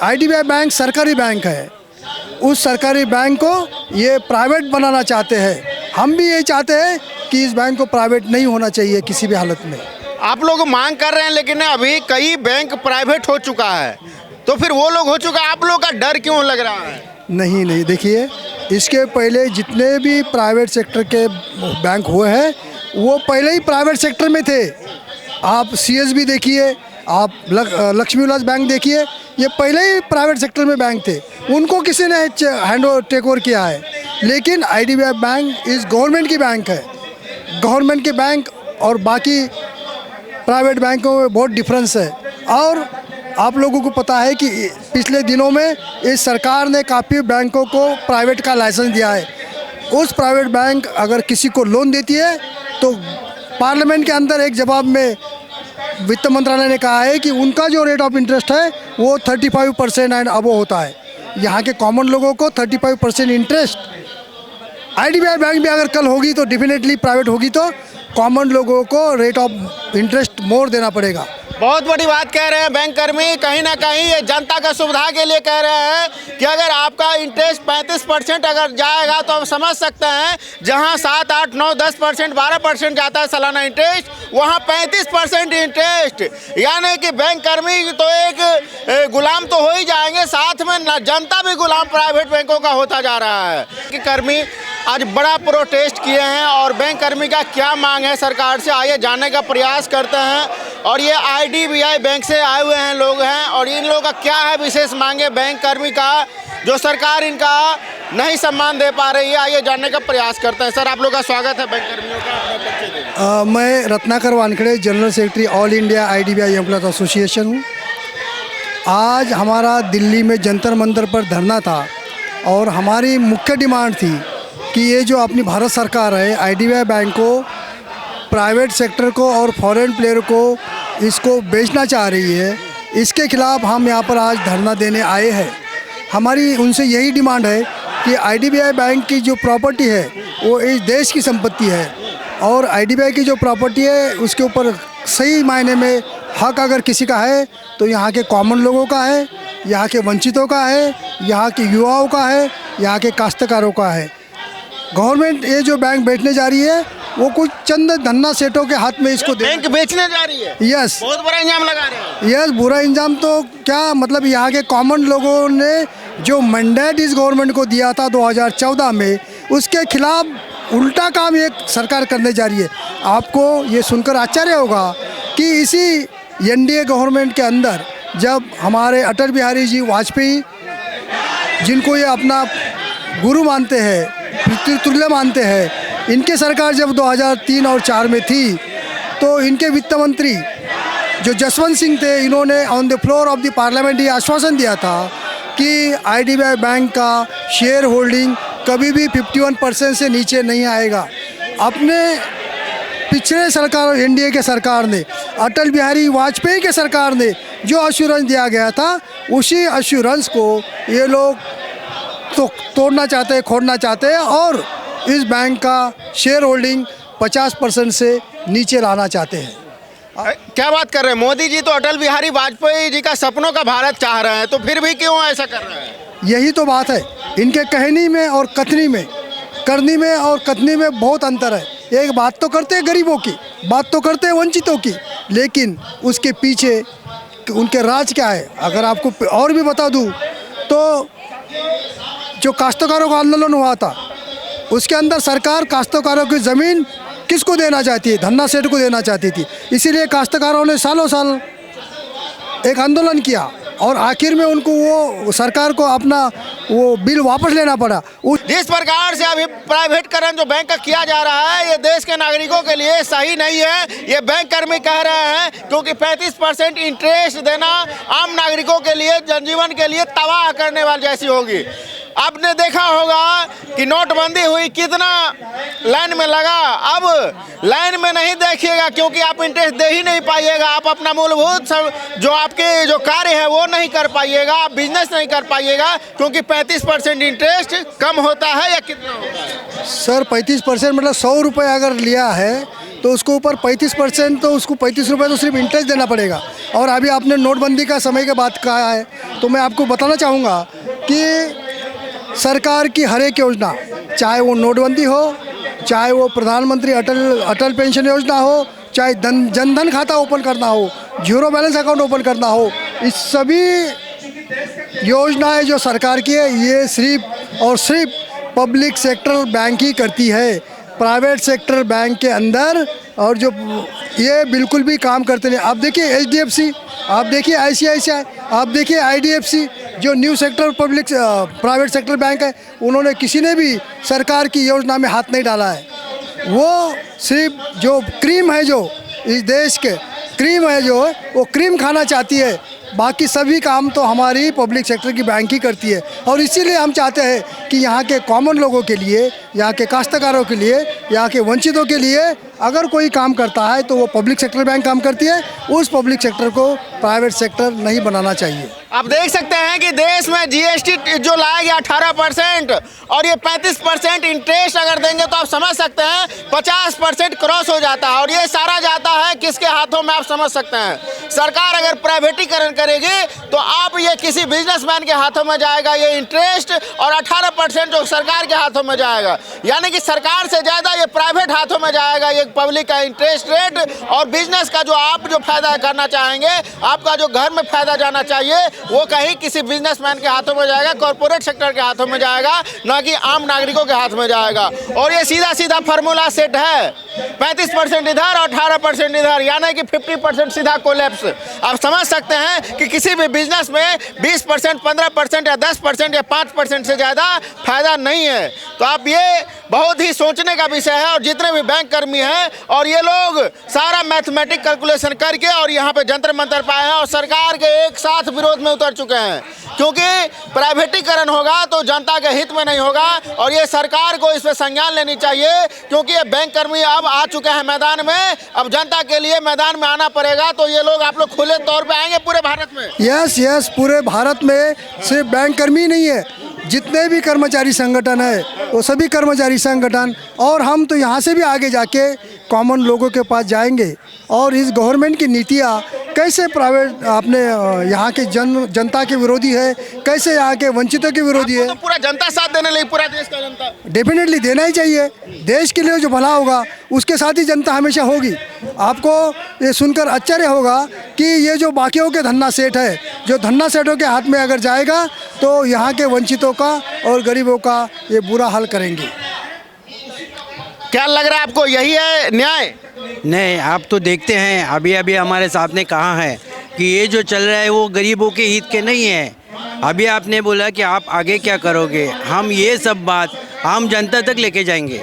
IDBI bank सरकारी bank है, उस सरकारी बैंक को ये प्राइवेट बनाना चाहते हैं। हम भी ये चाहते हैं कि इस बैंक को प्राइवेट नहीं होना चाहिए किसी भी हालत में। आप लोग मांग कर रहे हैं, लेकिन अभी कई बैंक प्राइवेट हो चुका है, तो फिर वो लोग हो चुका है, आप लोग का डर क्यों लग रहा है? नहीं, देखिए, इसके पहले जितने भी प्राइवेट सेक्टर के बैंक हुए हैं वो पहले ही प्राइवेट सेक्टर में थे। आप सीएसबी देखिए, आप लक्ष्मी विलास बैंक देखिए, ये पहले ही प्राइवेट सेक्टर में बैंक थे, उनको किसी ने हैंड टेक ओवर किया है। लेकिन आईडीबीआई बैंक इस गवर्नमेंट की बैंक है। गवर्नमेंट के बैंक और बाकी प्राइवेट बैंकों में बहुत डिफरेंस है। और आप लोगों को पता है कि पिछले दिनों में इस सरकार ने काफ़ी बैंकों को प्राइवेट का लाइसेंस दिया है। उस प्राइवेट बैंक अगर किसी को लोन देती है तो पार्लियामेंट के अंदर एक जवाब में वित्त मंत्रालय ने कहा है कि उनका जो रेट ऑफ इंटरेस्ट है वो 35% एंड अबव होता है। यहाँ के कॉमन लोगों को 35% इंटरेस्ट, आईडीबीआई बैंक भी अगर कल होगी तो डेफिनेटली प्राइवेट होगी तो कॉमन लोगों को रेट ऑफ इंटरेस्ट मोर देना पड़ेगा। बहुत बड़ी बात कह रहे हैं बैंक कर्मी, कहीं ना कहीं ये जनता का सुविधा के लिए कह रहे हैं कि अगर आपका इंटरेस्ट 35% अगर जाएगा तो आप समझ सकते हैं, जहां 7, 8, 9, 10%, 12% जाता है सालाना इंटरेस्ट, वहां 35% इंटरेस्ट, यानी कि बैंक कर्मी तो एक गुलाम तो हो ही जाएंगे, साथ में जनता भी गुलाम प्राइवेट बैंकों का होता जा रहा है। कि कर्मी आज बड़ा प्रोटेस्ट किए हैं और बैंक कर्मी का क्या मांग है सरकार से, आइए जानने का प्रयास करते हैं। और ये आईडीबीआई बैंक से आए हुए हैं लोग हैं, और इन लोगों का क्या है विशेष मांगे बैंक कर्मी का, जो सरकार इनका नहीं सम्मान दे पा रही है, आइए जानने का प्रयास करते हैं। सर, आप लोग का स्वागत है बैंक कर्मियों का, अपना परिचय दें। मैं Ratnakar Wankhede, general secretary all India IDBI employees association हूँ। आज हमारा दिल्ली में जंतर मंतर पर धरना था और हमारी मुख्य डिमांड थी कि ये जो अपनी भारत सरकार है आईडीबीआई बैंक को प्राइवेट सेक्टर को और फॉरेन प्लेयर को इसको बेचना चाह रही है, इसके खिलाफ हम यहाँ पर आज धरना देने आए हैं। हमारी उनसे यही डिमांड है कि आईडीबीआई बैंक की जो प्रॉपर्टी है वो इस देश की संपत्ति है, और आईडीबीआई की जो प्रॉपर्टी है उसके ऊपर सही मायने में हक अगर किसी का है तो यहाँ के कॉमन लोगों का है, यहाँ के वंचितों का है, यहाँ के युवाओं का है, यहाँ के काश्तकारों का है। गवर्नमेंट ये जो बैंक बेचने जा रही है वो कुछ चंद धन्ना सेठों के हाथ में इसको बैंक बेचने जा रही है। यस, बहुत बड़ा इंजाम लगा रहे हैं। यस, बुरा इंजाम तो क्या, मतलब यहाँ के कॉमन लोगों ने जो मैंडेट इस गवर्नमेंट को दिया था 2014 में, उसके खिलाफ उल्टा काम ये सरकार करने जा रही है। आपको ये सुनकर आश्चर्य होगा कि इसी एनडीए गवर्नमेंट के अंदर जब हमारे अटल बिहारी जी वाजपेयी, जिनको ये अपना गुरु मानते हैं, पितृतुल्य मानते हैं, इनके सरकार जब 2003 और 4 में थी तो इनके वित्त मंत्री जो जसवंत सिंह थे, इन्होंने on the floor of the parliament ये आश्वासन दिया था कि आईडीबीआई बैंक का शेयर होल्डिंग कभी भी 51% से नीचे नहीं आएगा। अपने पिछले सरकार एनडीए के सरकार ने, अटल बिहारी वाजपेयी के सरकार ने जो अश्योरेंस दिया गया था, उसी अश्योरेंस को ये लोग तो तोड़ना चाहते हैं, खोड़ना चाहते हैं, और इस बैंक का शेयर होल्डिंग 50% से नीचे लाना चाहते हैं। क्या बात कर रहे हैं? मोदी जी तो अटल बिहारी वाजपेयी जी का सपनों का भारत चाह रहे हैं, तो फिर भी क्यों ऐसा कर रहे हैं? यही तो बात है, इनके कहनी में और कथनी में, करनी में और कथनी में बहुत अंतर है। एक बात तो करते हैं गरीबों की, बात तो करते हैं वंचितों की, लेकिन उसके पीछे उनके राज क्या है अगर आपको और भी बता दूं तो जो काश्तकारों का आंदोलन हुआ था उसके अंदर सरकार काश्तकारों की ज़मीन किसको देना चाहती है? धन्ना सेठ को देना चाहती थी। इसीलिए काश्तकारों ने सालों साल एक आंदोलन किया और आखिर में उनको वो सरकार को अपना वो बिल वापस लेना पड़ा। जिस प्रकार से अभी प्राइवेटकरण जो बैंक का किया जा रहा है, ये देश के नागरिकों के लिए सही नहीं है, ये बैंक कर्मी कह रहे हैं, क्योंकि 35% इंटरेस्ट देना आम नागरिकों के लिए, जनजीवन के लिए तबाह करने वाली जैसी होगी। आपने देखा होगा कि नोटबंदी हुई, कितना लाइन में लगा। अब लाइन में नहीं देखिएगा, क्योंकि आप इंटरेस्ट दे ही नहीं पाइएगा, आप अपना मूलभूत जो आपके जो कार्य है वो नहीं कर पाइएगा, आप बिजनेस नहीं कर पाइएगा, क्योंकि 35% इंटरेस्ट कम होता है या कितना होता है? सर 35% मतलब 100 रुपये अगर लिया है तो उसको ऊपर 35%, तो उसको 35 रुपये तो सिर्फ इंटरेस्ट देना पड़ेगा। और अभी आपने नोटबंदी का समय की बात कहा है, तो मैं आपको बताना चाहूँगा कि सरकार की हर एक योजना, चाहे वो नोटबंदी हो, चाहे वो प्रधानमंत्री अटल पेंशन योजना हो, चाहे जनधन खाता ओपन करना हो, जीरो बैलेंस अकाउंट ओपन करना हो, इस सभी योजनाएं जो सरकार की है ये सिर्फ और सिर्फ पब्लिक सेक्टर बैंक ही करती है। प्राइवेट सेक्टर बैंक के अंदर और जो ये बिल्कुल भी काम करते नहीं। आप देखिए HDFC, आप देखिए ICICI, आप देखिए IDFC, जो new sector private sector bank है, उन्होंने किसी ने भी सरकार की योजना में हाथ नहीं डाला है। वो सिर्फ जो क्रीम है, जो इस देश के क्रीम है, जो वो क्रीम खाना चाहती है, बाकी सभी काम तो हमारी पब्लिक सेक्टर की बैंक ही करती है। और इसीलिए हम चाहते हैं कि यहाँ के कॉमन लोगों के लिए, यहाँ के काश्तकारों के लिए, यहाँ के वंचितों के लिए अगर कोई काम करता है तो वो पब्लिक सेक्टर बैंक काम करती है। उस पब्लिक सेक्टर को प्राइवेट सेक्टर नहीं बनाना चाहिए। आप देख सकते हैं कि देश में GST जो लाया गया 18% और ये 35% इंटरेस्ट अगर देंगे तो आप समझ सकते हैं 50% क्रॉस हो जाता है। और ये सारा जाता है किसके हाथों में, आप समझ सकते हैं। सरकार अगर प्राइवेटीकरण करेगी तो आप ये किसी बिजनेसमैन के हाथों में जाएगा ये इंटरेस्ट, और 18% जो सरकार के हाथों में जाएगा, यानी कि सरकार से ज़्यादा ये प्राइवेट हाथों में जाएगा ये पब्लिक का इंटरेस्ट रेट। और बिजनेस का जो आप जो फायदा करना चाहेंगे, आपका जो घर में फायदा जाना चाहिए, वो कहीं किसी बिजनेसमैन के हाथों में जाएगा, कॉर्पोरेट सेक्टर के हाथों में जाएगा, ना कि आम नागरिकों के हाथ में जाएगा। और ये सीधा सीधा फार्मूला सेट है, 35% इधर और 18% इधर, यानी कि 50% सीधा कोलैप्स। आप समझ सकते हैं कि किसी भी बिजनेस में 20%, 15% या 10% या 5% से ज़्यादा फायदा नहीं है। तो आप ये बहुत ही सोचने का विषय है। और जितने भी बैंक कर्मी हैं और ये लोग सारा मैथमेटिक कैलकुलेशन करके और यहाँ पे जंतर मंतर पाए हैं और सरकार के एक साथ विरोध में उतर चुके हैं, क्योंकि प्राइवेटीकरण होगा तो जनता के हित में नहीं होगा। और ये सरकार को इस पर संज्ञान लेनी चाहिए, क्योंकि ये बैंक कर्मी अब आ चुके हैं मैदान में। अब जनता के लिए मैदान में आना पड़ेगा। तो ये लोग आप लोग खुले तौर पे आएंगे पूरे भारत में? यस, पूरे भारत में सिर्फ बैंक कर्मी नहीं है, जितने भी कर्मचारी संगठन है वो सभी कर्मचारी संगठन, और हम तो यहाँ से भी आगे जाके कॉमन लोगों के पास जाएंगे और इस गवर्नमेंट की नीतियाँ कैसे प्राइवेट अपने यहाँ के जनता के विरोधी है, कैसे यहाँ के वंचितों के विरोधी है। तो पूरा जनता साथ देने लगी, पूरा देश का जनता डेफिनेटली देना ही चाहिए। देश के लिए जो भला होगा उसके साथ ही जनता हमेशा होगी। आपको ये सुनकर आश्चर्य होगा कि ये जो बाकियों के धन्ना सेठ है, जो धन्ना सेठों के हाथ में अगर जाएगा तो यहाँ के वंचितों का और गरीबों का ये बुरा हाल करेंगे। क्या लग रहा है आपको, यही है न्याय? नहीं, आप तो देखते हैं अभी अभी हमारे साहब ने कहा है कि ये जो चल रहा है वो गरीबों के हित के नहीं है। अभी आपने बोला कि आप आगे क्या करोगे, हम ये सब बात आम जनता तक लेके जाएंगे,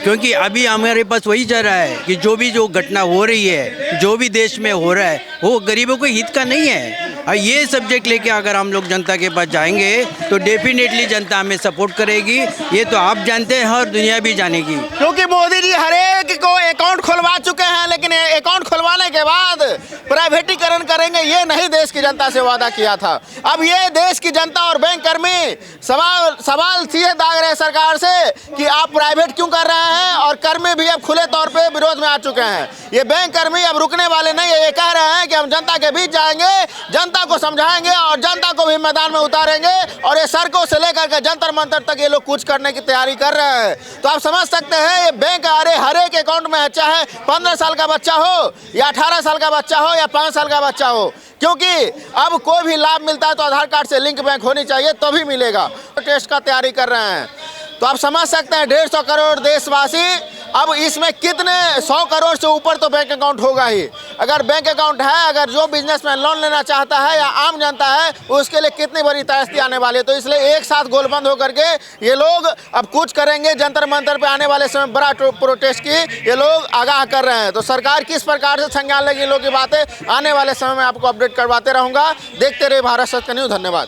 क्योंकि अभी हमारे पास वही चल रहा है कि जो घटना हो रही है, जो भी देश में हो रहा है, वो गरीबों के हित का नहीं है। और ये सब्जेक्ट लेके अगर हम लोग जनता के पास जाएंगे तो डेफिनेटली जनता हमें सपोर्ट करेगी। ये तो आप जानते हैं और दुनिया भी जानेगी, क्योंकि मोदी जी हर एक को अकाउंट खुलवा चुके हैं, लेकिन अकाउंट खुलवाने के बाद प्राइवेटीकरण करेंगे ये नहीं देश की जनता से वादा किया था। अब ये देश की जनता और बैंक कर्मी सवाल सीधे दाग रहे सरकार से कि आप प्राइवेट क्यों कर रहे हैं, और कर्मी भी अब खुले तौर पे विरोध में आ चुके हैं। ये बैंक कर्मी अब रुकने वाले नहीं है, ये कह रहे हैं कि हम जनता के बीच जाएंगे, जनता को समझाएंगे और जनता को भी मैदान में उतारेंगे। और ये सड़कों से लेकर के जंतर मंतर तक ये लोग कुछ करने की तैयारी कर रहे हैं। तो आप समझ सकते हैं ये बैंक हर एक अकाउंट में है, चाहे 15 साल का बच्चा हो या 18 साल का बच्चा हो या 5 साल का बच्चा हो, क्योंकि अब कोई भी लाभ मिलता है तो आधार कार्ड से लिंक बैंक होनी चाहिए तभी मिलेगा। टेस्ट का तैयारी कर रहे हैं तो आप समझ सकते हैं 150 करोड़ देशवासी, अब इसमें कितने 100 करोड़ से ऊपर तो बैंक अकाउंट होगा ही। अगर बैंक अकाउंट है, अगर जो बिजनेसमैन लोन लेना चाहता है या आम जनता है, उसके लिए कितनी बड़ी तायस्ती आने वाली है। तो इसलिए एक साथ गोलबंद होकर के ये लोग अब कुछ करेंगे। जंतर मंतर पे आने वाले समय बड़ा प्रोटेस्ट की ये लोग आगाह कर रहे हैं। तो सरकार किस प्रकार से संज्ञान लेगी इन लोगों की बातें आने वाले समय में आपको अपडेट करवाते रहूँगा। देखते रहिए भारत सत्य न्यूज़। धन्यवाद।